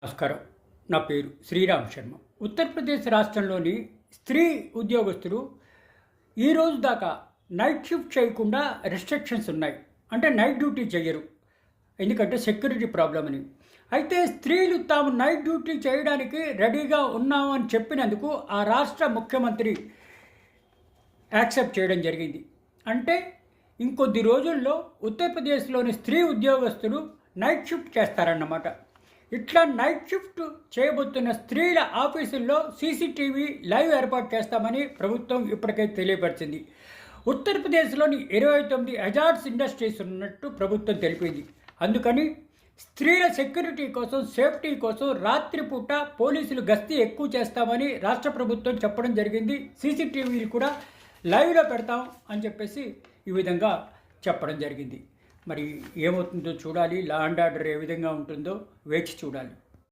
నమస్కారం. నా పేరు శ్రీరామ్ శర్మ. ఉత్తరప్రదేశ్ రాష్ట్రంలోని స్త్రీ ఉద్యోగస్తులు ఈరోజు దాకా నైట్ షిఫ్ట్ చేయకుండా రెస్ట్రిక్షన్స్ ఉన్నాయి. అంటే నైట్ డ్యూటీ చేయరు, ఎందుకంటే సెక్యూరిటీ ప్రాబ్లం అని. అయితే స్త్రీలు తాము నైట్ డ్యూటీ చేయడానికి రెడీగా ఉన్నామని చెప్పినందుకు ఆ రాష్ట్ర ముఖ్యమంత్రి యాక్సెప్ట్ చేయడం జరిగింది. అంటే ఇంకొద్ది రోజుల్లో ఉత్తరప్రదేశ్లోని స్త్రీ ఉద్యోగస్తులు నైట్ షిఫ్ట్ చేస్తారన్నమాట. ఇట్లా నైట్ షిఫ్ట్ చేయబోతున్న స్త్రీల ఆఫీసుల్లో సీసీటీవీ లైవ్ ఏర్పాటు చేస్తామని ప్రభుత్వం ఇప్పటికే తెలియపరిచింది. ఉత్తరప్రదేశ్లోని 29 హజార్డ్స్ ఇండస్ట్రీస్ ఉన్నట్టు ప్రభుత్వం తెలిపింది. అందుకని స్త్రీల సెక్యూరిటీ కోసం, సేఫ్టీ కోసం రాత్రిపూట పోలీసులు గస్తీ ఎక్కువ చేస్తామని రాష్ట్ర ప్రభుత్వం చెప్పడం జరిగింది. సీసీటీవీలు కూడా లైవ్లో పెడతాం అని చెప్పేసి ఈ విధంగా చెప్పడం జరిగింది. మరి ఏమవుతుందో చూడాలి. లా అండ్ ఆర్డర్ ఏ విధంగా ఉంటుందో వేచి చూడాలి.